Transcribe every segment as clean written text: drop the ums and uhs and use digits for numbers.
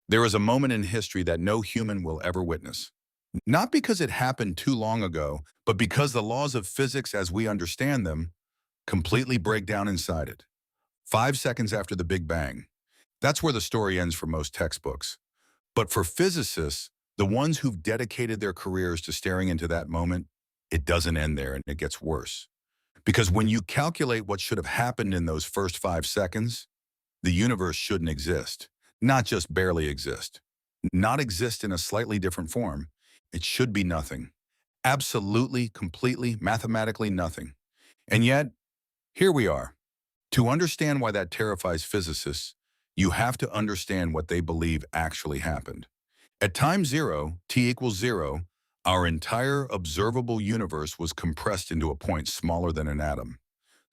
There is a moment in history that no human will ever witness. Not because it happened too long ago, but because the laws of physics as we understand them completely break down inside it. 5 seconds after the Big Bang. That's where the story ends for most textbooks. But for physicists, the ones who've dedicated their careers to staring into that moment, it doesn't end there and it gets worse. Because when you calculate what should have happened in those first 5 seconds, the universe shouldn't exist. Not just barely exist. Not exist in a slightly different form. It should be nothing. Absolutely, completely, mathematically nothing. And yet, here we are. To understand why that terrifies physicists, you have to understand what they believe actually happened. At time zero, t equals 0, our entire observable universe was compressed into a point smaller than an atom.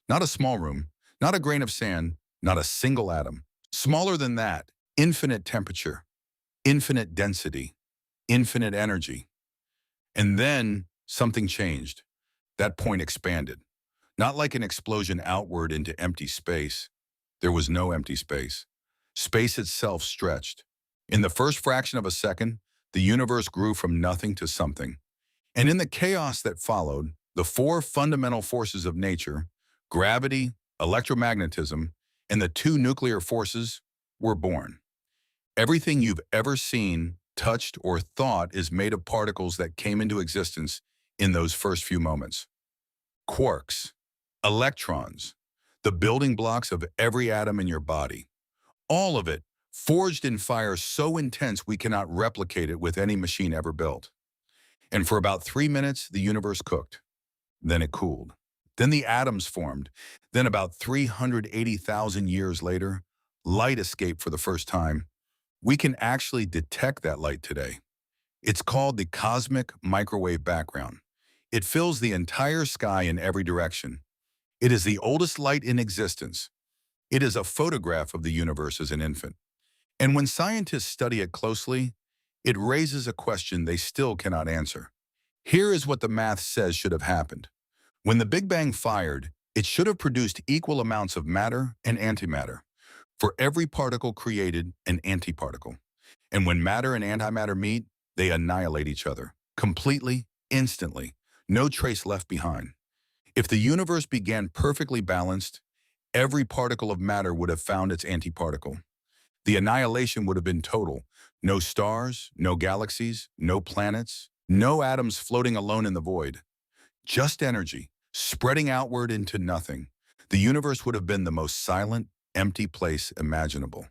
Not a small room, not a grain of sand, not a single atom. Smaller than that, infinite temperature, infinite density, infinite energy. And then something changed. That point expanded. Not like an explosion outward into empty space. There was no empty space. Space itself stretched. In the first fraction of a second, the universe grew from nothing to something. And in the chaos that followed, the four fundamental forces of nature, gravity, electromagnetism, and the two nuclear forces, were born. Everything you've ever seen, touched, or thought is made of particles that came into existence in those first few moments. Quarks, electrons, the building blocks of every atom in your body. All of it forged in fire so intense we cannot replicate it with any machine ever built. And for about 3 minutes, the universe cooked. Then it cooled. Then the atoms formed. Then about 380,000 years later, light escaped for the first time. We can actually detect that light today. It's called the cosmic microwave background. It fills the entire sky in every direction. It is the oldest light in existence. It is a photograph of the universe as an infant. And when scientists study it closely, it raises a question they still cannot answer. Here is what the math says should have happened. When the Big Bang fired, it should have produced equal amounts of matter and antimatter. For every particle created an antiparticle. And when matter and antimatter meet, they annihilate each other. Completely, instantly. No trace left behind. If the universe began perfectly balanced, every particle of matter would have found its antiparticle. The annihilation would have been total. No stars, no galaxies, no planets, no atoms floating alone in the void. Just energy, spreading outward into nothing. The universe would have been the most silent, empty place imaginable.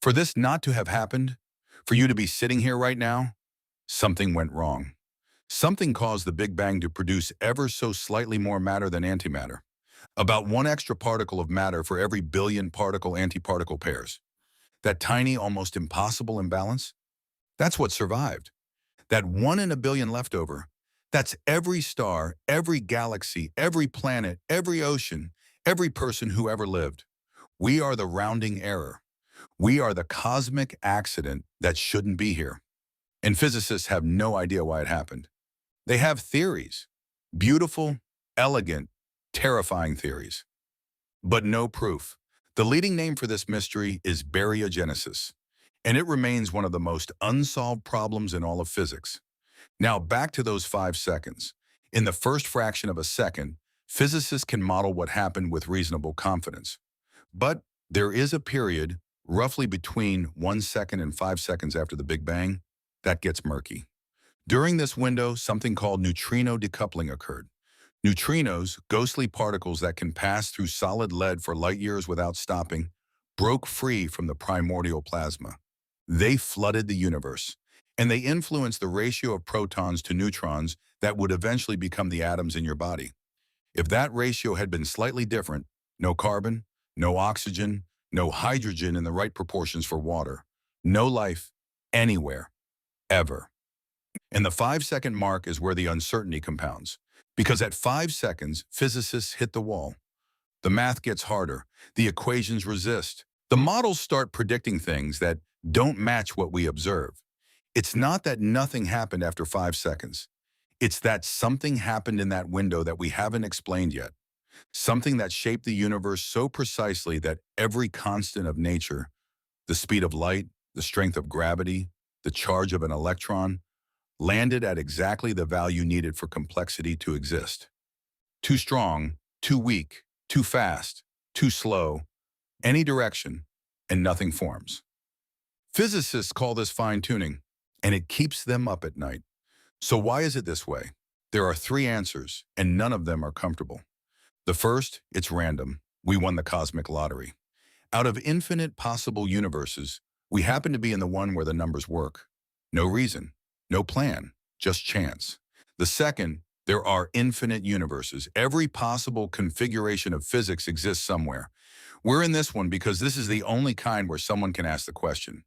For this not to have happened, for you to be sitting here right now, something went wrong. Something caused the Big Bang to produce ever so slightly more matter than antimatter. About one extra particle of matter for every billion particle-antiparticle pairs. That tiny, almost impossible imbalance, that's what survived. That 1 in a billion leftover, that's every star, every galaxy, every planet, every ocean, every person who ever lived. We are the rounding error. We are the cosmic accident that shouldn't be here. And physicists have no idea why it happened. They have theories. Beautiful, elegant, terrifying theories. But no proof. The leading name for this mystery is baryogenesis, and it remains one of the most unsolved problems in all of physics. Now back to those 5 seconds. In the first fraction of a second, physicists can model what happened with reasonable confidence. But there is a period, roughly between 1 second and 5 seconds after the Big Bang, that gets murky. During this window, something called neutrino decoupling occurred. Neutrinos, ghostly particles that can pass through solid lead for light years without stopping, broke free from the primordial plasma. They flooded the universe, and they influenced the ratio of protons to neutrons that would eventually become the atoms in your body. If that ratio had been slightly different, no carbon, no oxygen, no hydrogen in the right proportions for water, no life anywhere, ever. And the 5-second mark is where the uncertainty compounds. Because at 5 seconds, physicists hit the wall. The math gets harder. The equations resist. The models start predicting things that don't match what we observe. It's not that nothing happened after 5 seconds. It's that something happened in that window that we haven't explained yet. Something that shaped the universe so precisely that every constant of nature, the speed of light, the strength of gravity, the charge of an electron, landed at exactly the value needed for complexity to exist. Too strong, too weak, too fast, too slow, any direction, and nothing forms. Physicists call this fine-tuning, and it keeps them up at night. So why is it this way? There are three answers, and none of them are comfortable. The first, it's random. We won the cosmic lottery. Out of infinite possible universes, we happen to be in the one where the numbers work. No reason, no plan, just chance. The second, there are infinite universes. Every possible configuration of physics exists somewhere. We're in this one because this is the only kind where someone can ask the question.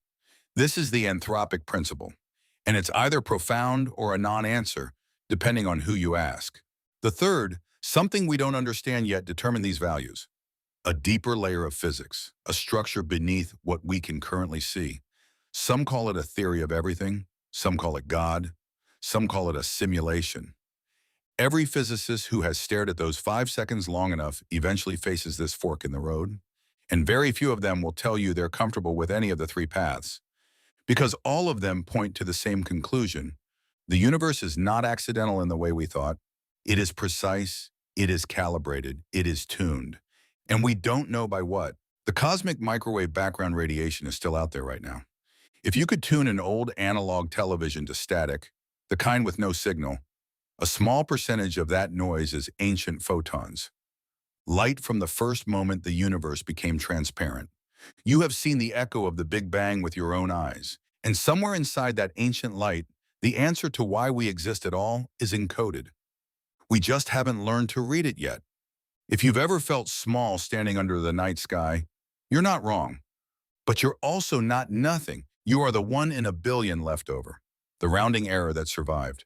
This is the anthropic principle, and it's either profound or a non-answer, depending on who you ask. The third, something we don't understand yet, determine these values. A deeper layer of physics, a structure beneath what we can currently see. Some call it a theory of everything, some call it God, some call it a simulation. Every physicist who has stared at those 5 seconds long enough eventually faces this fork in the road, and very few of them will tell you they're comfortable with any of the three paths, because all of them point to the same conclusion. The universe is not accidental in the way we thought. It is precise, it is calibrated, it is tuned. And we don't know by what. The cosmic microwave background radiation is still out there right now. If you could tune an old analog television to static, the kind with no signal, a small percentage of that noise is ancient photons. Light from the first moment the universe became transparent. You have seen the echo of the Big Bang with your own eyes, and somewhere inside that ancient light, the answer to why we exist at all is encoded. We just haven't learned to read it yet. If you've ever felt small standing under the night sky, you're not wrong. But you're also not nothing. You are the 1 in a billion left over, the rounding error that survived,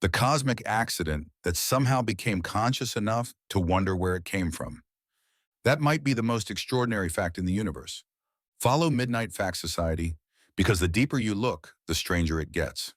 the cosmic accident that somehow became conscious enough to wonder where it came from. That might be the most extraordinary fact in the universe. Follow Midnight Fact Society, because the deeper you look, the stranger it gets.